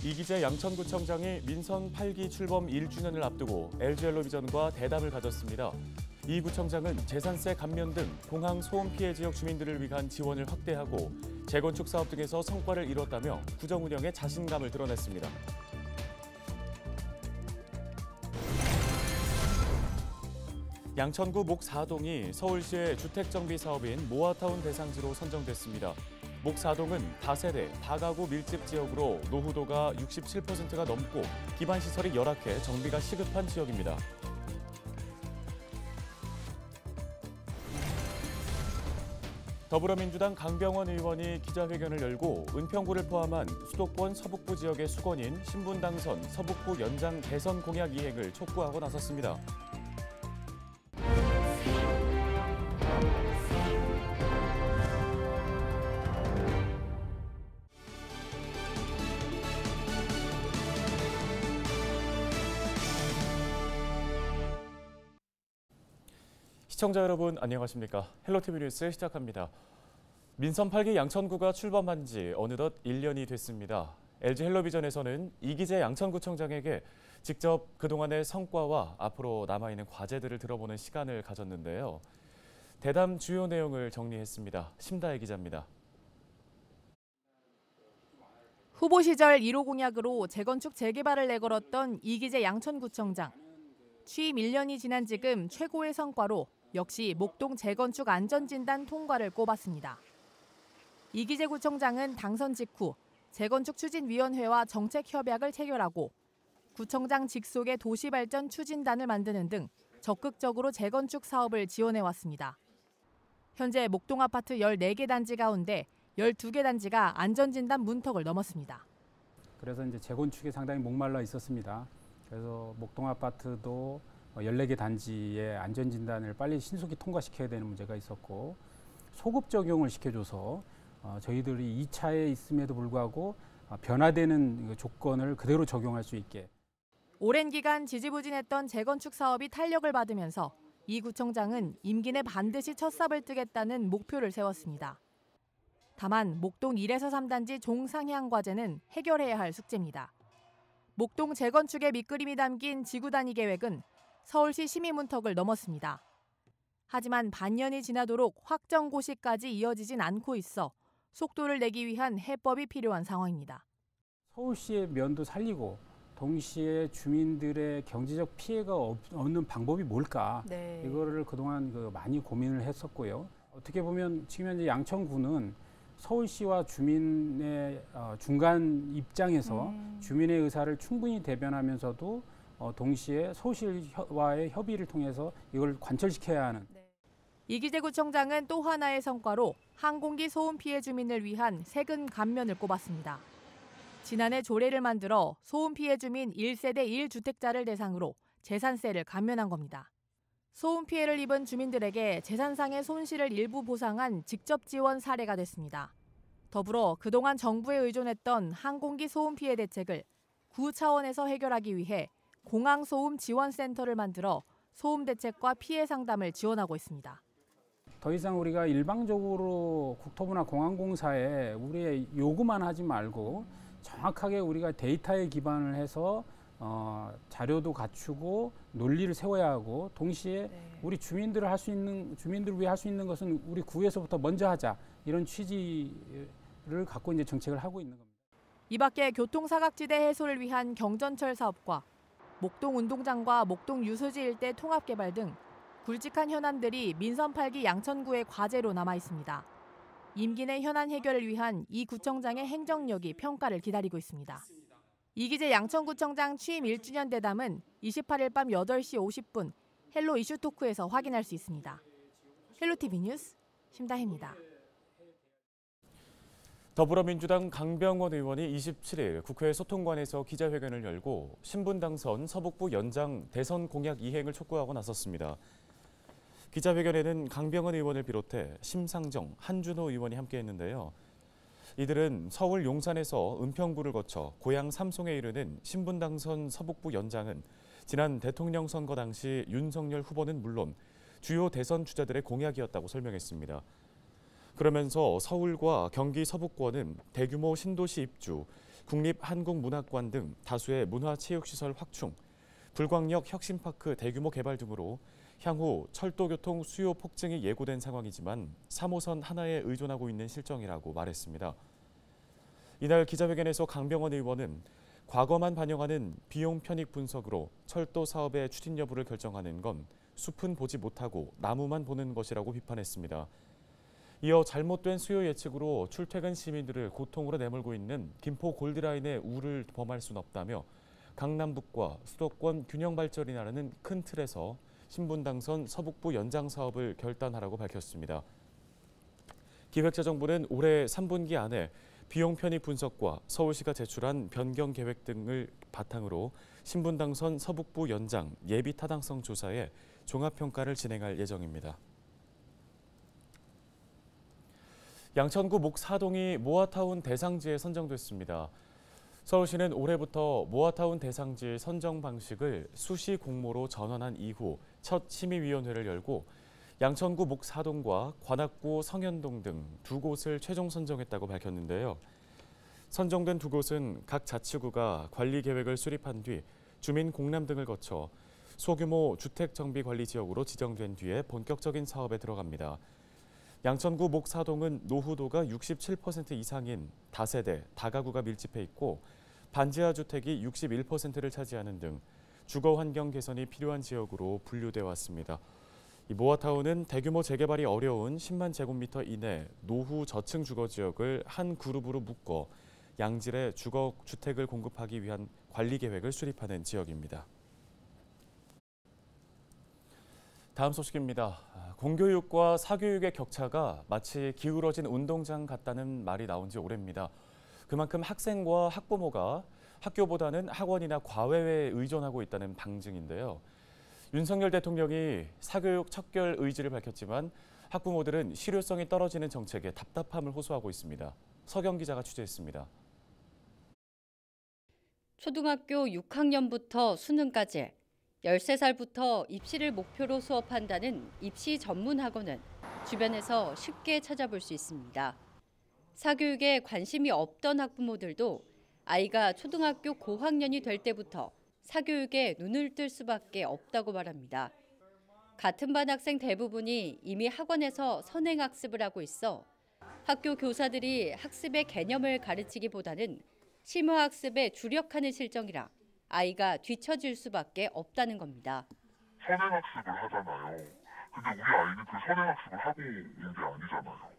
이기재 양천구청장이 민선 8기 출범 1주년을 앞두고 LG엘로비전과 대담을 가졌습니다. 이 구청장은 재산세 감면 등 공항 소음 피해 지역 주민들을 위한 지원을 확대하고 재건축 사업 등에서 성과를 이뤘다며 구청 운영에 자신감을 드러냈습니다. 양천구 목4동이 서울시의 주택정비 사업인 모아타운 대상지로 선정됐습니다. 목4동은 다세대, 다가구 밀집 지역으로 노후도가 67%가 넘고 기반시설이 열악해 정비가 시급한 지역입니다. 더불어민주당 강병원 의원이 기자회견을 열고 은평구를 포함한 수도권 서북부 지역의 수건인 신분당선 서북부 연장 대선 공약 이행을 촉구하고 나섰습니다. 시청자 여러분 안녕하십니까? 헬로티비 뉴스 시작합니다. 민선 8기 양천구가 출범한 지 어느덧 1년이 됐습니다. LG헬로비전에서는 이기재 양천구청장에게 직접 그동안의 성과와 앞으로 남아있는 과제들을 들어보는 시간을 가졌는데요. 대담 주요 내용을 정리했습니다. 심다혜 기자입니다. 후보 시절 1호 공약으로 재건축 재개발을 내걸었던 이기재 양천구청장. 취임 1년이 지난 지금 최고의 성과로 역시 목동 재건축 안전진단 통과를 꼽았습니다. 이기재 구청장은 당선 직후 재건축 추진위원회와 정책협약을 체결하고 구청장 직속의 도시발전 추진단을 만드는 등 적극적으로 재건축 사업을 지원해왔습니다. 현재 목동 아파트 14개 단지 가운데 12개 단지가 안전진단 문턱을 넘었습니다. 그래서 이제 재건축에 상당히 목말라 있었습니다. 그래서 목동 아파트도 14개 단지의 안전진단을 빨리 신속히 통과시켜야 되는 문제가 있었고 소급 적용을 시켜줘서 저희들이 2차에 있음에도 불구하고 변화되는 조건을 그대로 적용할 수 있게. 오랜 기간 지지부진했던 재건축 사업이 탄력을 받으면서 이 구청장은 임기 내 반드시 첫 삽을 뜨겠다는 목표를 세웠습니다. 다만 목동 1에서 3단지 종상향 과제는 해결해야 할 숙제입니다. 목동 재건축의 밑그림이 담긴 지구 단위 계획은 서울시 심의 문턱을 넘었습니다. 하지만 반년이 지나도록 확정 고시까지 이어지진 않고 있어 속도를 내기 위한 해법이 필요한 상황입니다. 서울시의 면도 살리고 동시에 주민들의 경제적 피해가 없는 방법이 뭘까? 네. 이거를 그동안 많이 고민을 했었고요. 어떻게 보면 지금 현재 양천구는 서울시와 주민의 중간 입장에서 주민의 의사를 충분히 대변하면서도 동시에 서울시와의 협의를 통해서 이걸 관철시켜야 하는. 이기재 구청장은 또 하나의 성과로 항공기 소음 피해 주민을 위한 세금 감면을 꼽았습니다. 지난해 조례를 만들어 소음 피해 주민 1세대 1주택자를 대상으로 재산세를 감면한 겁니다. 소음 피해를 입은 주민들에게 재산상의 손실을 일부 보상한 직접 지원 사례가 됐습니다. 더불어 그동안 정부에 의존했던 항공기 소음 피해 대책을 구 차원에서 해결하기 위해 공항소음지원센터를 만들어 소음 대책과 피해 상담을 지원하고 있습니다. 더 이상 우리가 일방적으로 국토부나 공항공사에 우리의 요구만 하지 말고 정확하게 우리가 데이터에 기반을 해서 자료도 갖추고 논리를 세워야 하고 동시에 우리 주민들을 위해 할 수 있는 것은 우리 구에서부터 먼저 하자 이런 취지를 갖고 이제 정책을 하고 있는 겁니다. 이 밖에 교통사각지대 해소를 위한 경전철 사업과 목동 운동장과 목동 유수지 일대 통합 개발 등 굵직한 현안들이 민선 8기 양천구의 과제로 남아 있습니다. 임기 내 현안 해결을 위한 이 구청장의 행정력이 평가를 기다리고 있습니다. 이기재 양천구청장 취임 1주년 대담은 28일 밤 8시 50분 헬로 이슈 토크에서 확인할 수 있습니다. 헬로티비 뉴스 심다혜입니다. 더불어민주당 강병원 의원이 27일 국회 소통관에서 기자회견을 열고 신분당선 서북부 연장 대선 공약 이행을 촉구하고 나섰습니다. 기자회견에는 강병원 의원을 비롯해 심상정, 한준호 의원이 함께했는데요. 이들은 서울 용산에서 은평구를 거쳐 고향 삼송에 이르는 신분당선 서북부 연장은 지난 대통령 선거 당시 윤석열 후보는 물론 주요 대선 주자들의 공약이었다고 설명했습니다. 그러면서 서울과 경기 서부권은 대규모 신도시 입주, 국립한국문학관 등 다수의 문화체육시설 확충, 불광역 혁신파크 대규모 개발 등으로 향후 철도교통 수요 폭증이 예고된 상황이지만 3호선 하나에 의존하고 있는 실정이라고 말했습니다. 이날 기자회견에서 강병원 의원은 과거만 반영하는 비용 편익 분석으로 철도 사업의 추진 여부를 결정하는 건 숲은 보지 못하고 나무만 보는 것이라고 비판했습니다. 이어 잘못된 수요 예측으로 출퇴근 시민들을 고통으로 내몰고 있는 김포 골드라인의 우를 범할 순 없다며 강남북과 수도권 균형 발전이라는 큰 틀에서 신분당선 서북부 연장 사업을 결단하라고 밝혔습니다. 기획재정부는 올해 3분기 안에 비용 편익 분석과 서울시가 제출한 변경 계획 등을 바탕으로 신분당선 서북부 연장 예비 타당성 조사에 종합평가를 진행할 예정입니다. 양천구 목사동이 모아타운 대상지에 선정됐습니다. 서울시는 올해부터 모아타운 대상지 선정 방식을 수시 공모로 전환한 이후 첫 심의위원회를 열고 양천구 목사동과 관악구 성현동 등 두 곳을 최종 선정했다고 밝혔는데요. 선정된 두 곳은 각 자치구가 관리 계획을 수립한 뒤 주민 공람 등을 거쳐 소규모 주택 정비 관리 지역으로 지정된 뒤에 본격적인 사업에 들어갑니다. 양천구 목사동은 노후도가 67% 이상인 다세대, 다가구가 밀집해 있고 반지하 주택이 61%를 차지하는 등 주거 환경 개선이 필요한 지역으로 분류돼 왔습니다. 이 모아타운은 대규모 재개발이 어려운 10만 제곱미터 이내 노후 저층 주거 지역을 한 그룹으로 묶어 양질의 주거 주택을 공급하기 위한 관리 계획을 수립하는 지역입니다. 다음 소식입니다. 공교육과 사교육의 격차가 마치 기울어진 운동장 같다는 말이 나온 지 오래입니다. 그만큼 학생과 학부모가 학교보다는 학원이나 과외에 의존하고 있다는 방증인데요. 윤석열 대통령이 사교육 척결 의지를 밝혔지만 학부모들은 실효성이 떨어지는 정책에 답답함을 호소하고 있습니다. 서경 기자가 취재했습니다. 초등학교 6학년부터 수능까지 13살부터 입시를 목표로 수업한다는 입시 전문 학원은 주변에서 쉽게 찾아볼 수 있습니다. 사교육에 관심이 없던 학부모들도 아이가 초등학교 고학년이 될 때부터 사교육에 눈을 뜰 수밖에 없다고 말합니다. 같은 반 학생 대부분이 이미 학원에서 선행학습을 하고 있어 학교 교사들이 학습의 개념을 가르치기보다는 심화학습에 주력하는 실정이라 아이가 뒤처질 수밖에 없다는 겁니다. 선행학습을 하잖아요. 근데 우리 아이는 그 선행학습을 하고 있는 게 아니잖아요.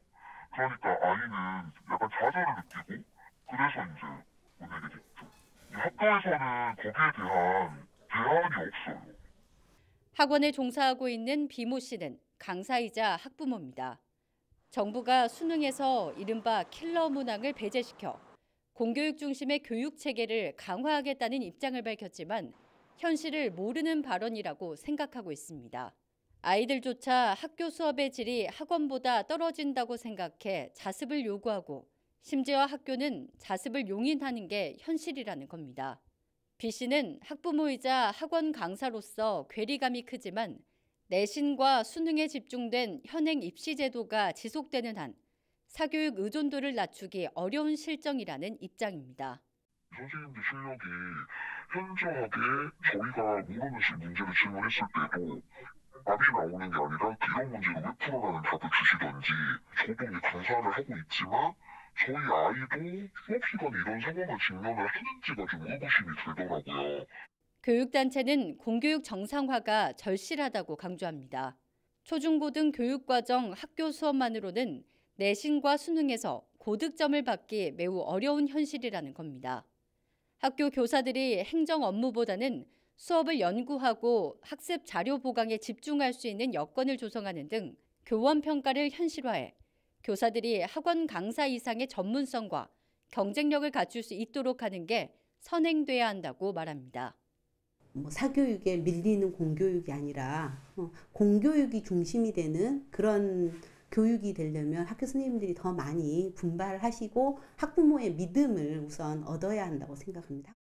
그러니까 아이는 약간 좌절을 느끼고 그래서 이제 보내게 됐죠. 학교에서는 거기에 대한 대안이 없어요. 학원에 종사하고 있는 비모 씨는 강사이자 학부모입니다. 정부가 수능에서 이른바 킬러 문항을 배제시켜 공교육 중심의 교육 체계를 강화하겠다는 입장을 밝혔지만 현실을 모르는 발언이라고 생각하고 있습니다. 아이들조차 학교 수업의 질이 학원보다 떨어진다고 생각해 자습을 요구하고 심지어 학교는 자습을 용인하는 게 현실이라는 겁니다. 비 씨는 학부모이자 학원 강사로서 괴리감이 크지만 내신과 수능에 집중된 현행 입시 제도가 지속되는 한 사교육 의존도를 낮추기 어려운 실정이라는 입장입니다. 선생님들 실력이 현저하게 저희가 모르는 문제를 질문했을 때도 답이 나오는 게 아니라 이런 문제를 왜 풀어라는 답을 주시던지 저도 이제 강사를 하고 있지만 저희 아이도 수업 시간에 이런 상황을 직면을 하는지가 좀 의구심이 들더라고요. 교육단체는 공교육 정상화가 절실하다고 강조합니다. 초중고등 교육과정 학교 수업만으로는 내신과 수능에서 고득점을 받기 매우 어려운 현실이라는 겁니다. 학교 교사들이 행정 업무보다는 수업을 연구하고 학습 자료 보강에 집중할 수 있는 여건을 조성하는 등 교원 평가를 현실화해 교사들이 학원 강사 이상의 전문성과 경쟁력을 갖출 수 있도록 하는 게 선행돼야 한다고 말합니다. 사교육에 밀리는 공교육이 아니라 공교육이 중심이 되는 그런 교육이 되려면 학교 선생님들이 더 많이 분발하시고 학부모의 믿음을 우선 얻어야 한다고 생각합니다.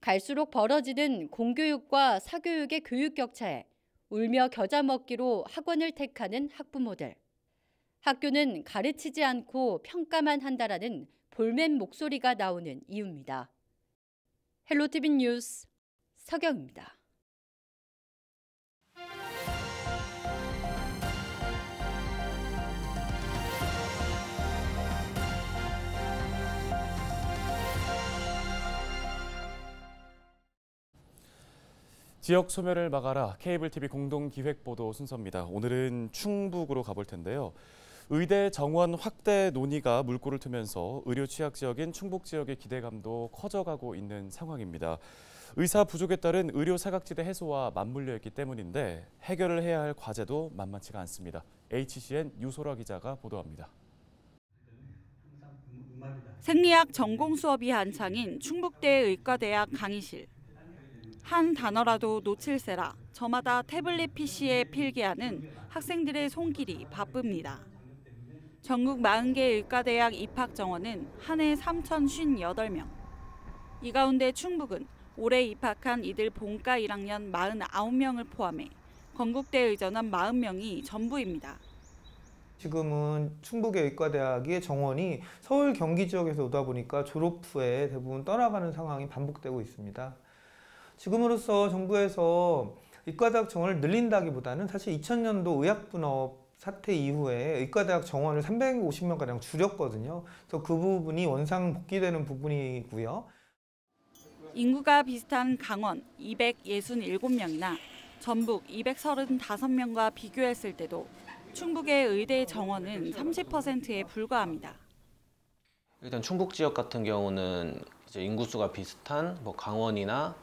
갈수록 벌어지는 공교육과 사교육의 교육 격차에 울며 겨자 먹기로 학원을 택하는 학부모들. 학교는 가르치지 않고 평가만 한다라는 볼멘 목소리가 나오는 이유입니다. 헬로티비 뉴스 서경입니다. 지역 소멸을 막아라 케이블 TV 공동 기획 보도 순서입니다. 오늘은 충북으로 가볼 텐데요. 의대 정원 확대 논의가 물꼬를 트면서 의료 취약 지역인 충북 지역의 기대감도 커져가고 있는 상황입니다. 의사 부족에 따른 의료 사각지대 해소와 맞물려 있기 때문인데 해결을 해야 할 과제도 만만치가 않습니다. HCN 유소라 기자가 보도합니다. 생리학 전공 수업이 한창인 충북대 의과대학 강의실. 한 단어라도 놓칠세라 저마다 태블릿 PC에 필기하는 학생들의 손길이 바쁩니다. 전국 40개 의과대학 입학 정원은 한 해 3,058명. 이 가운데 충북은 올해 입학한 이들 본과 1학년 49명을 포함해 건국대 의전원 40명이 전부입니다. 지금은 충북의 의과대학의 정원이 서울 경기 지역에서 오다 보니까 졸업 후에 대부분 떠나가는 상황이 반복되고 있습니다. 지금으로서 정부에서 의과대학 정원을 늘린다기보다는 사실 2000년도 의학분업 사태 이후에 의과대학 정원을 350명가량 줄였거든요. 그래서 그 부분이 원상복귀되는 부분이고요. 인구가 비슷한 강원 267명이나 전북 235명과 비교했을 때도 충북의 의대 정원은 30%에 불과합니다. 일단 충북 지역 같은 경우는 이제 인구수가 비슷한 강원이나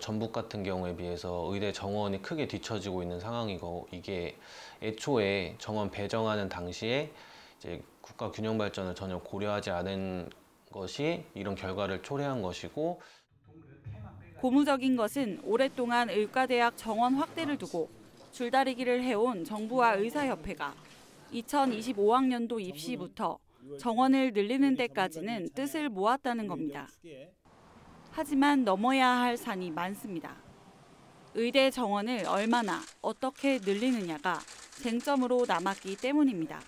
전북 같은 경우에 비해서 의대 정원이 크게 뒤처지고 있는 상황이고, 이게 애초에 정원 배정하는 당시에 이제 국가 균형 발전을 전혀 고려하지 않은 것이 이런 결과를 초래한 것이고, 고무적인 것은 오랫동안 의과대학 정원 확대를 두고 줄다리기를 해온 정부와 의사협회가 2025학년도 입시부터 정원을 늘리는 데까지는 뜻을 모았다는 겁니다. 하지만 넘어야 할 산이 많습니다. 의대 정원을 얼마나 어떻게 늘리느냐가 쟁점으로 남았기 때문입니다.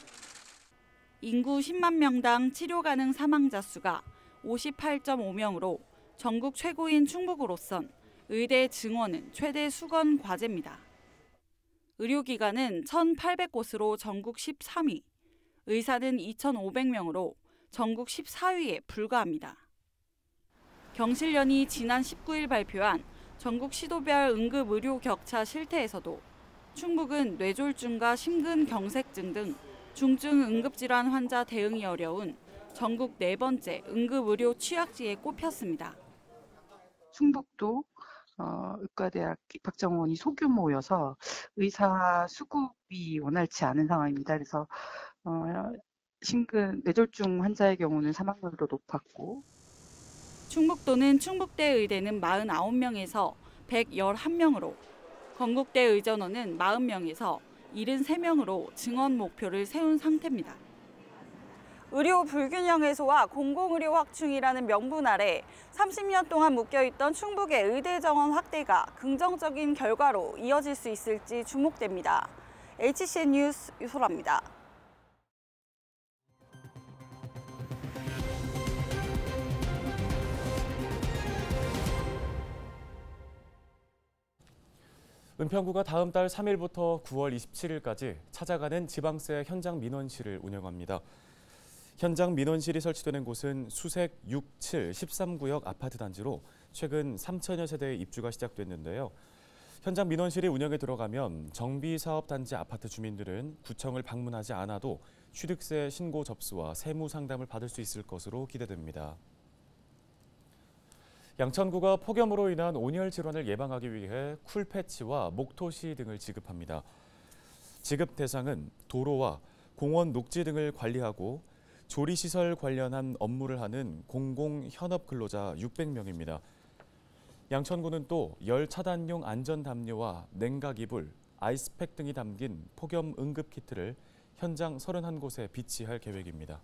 인구 10만 명당 치료 가능 사망자 수가 58.5명으로 전국 최고인 충북으로선 의대 증원은 최대 수건 과제입니다. 의료기관은 1,800곳으로 전국 13위, 의사는 2,500명으로 전국 14위에 불과합니다. 경실련이 지난 19일 발표한 전국 시도별 응급의료 격차 실태에서도 충북은 뇌졸중과 심근경색증 등 중증 응급질환 환자 대응이 어려운 전국 4번째 응급의료 취약지에 꼽혔습니다. 충북도 의과대학 입학 정원이 소규모여서 의사 수급이 원활치 않은 상황입니다. 그래서 뇌졸중 환자의 경우는 사망률도 높았고, 충북도는 충북대 의대는 49명에서 111명으로, 건국대 의전원은 40명에서 73명으로 증원 목표를 세운 상태입니다. 의료 불균형 해소와 공공의료 확충이라는 명분 아래 30년 동안 묶여있던 충북의 의대 정원 확대가 긍정적인 결과로 이어질 수 있을지 주목됩니다. HCN 뉴스 유소라입니다. 은평구가 다음 달 3일부터 9월 27일까지 찾아가는 지방세 현장 민원실을 운영합니다. 현장 민원실이 설치되는 곳은 수색 6, 7, 13구역 아파트 단지로 최근 3천여 세대의 입주가 시작됐는데요. 현장 민원실이 운영에 들어가면 정비사업단지 아파트 주민들은 구청을 방문하지 않아도 취득세 신고 접수와 세무 상담을 받을 수 있을 것으로 기대됩니다. 양천구가 폭염으로 인한 온열 질환을 예방하기 위해 쿨패치와 목토시 등을 지급합니다. 지급 대상은 도로와 공원 녹지 등을 관리하고 조리시설 관련한 업무를 하는 공공현업 근로자 600명입니다. 양천구는 또 열 차단용 안전담요와 냉각 이불, 아이스팩 등이 담긴 폭염 응급키트를 현장 31곳에 비치할 계획입니다.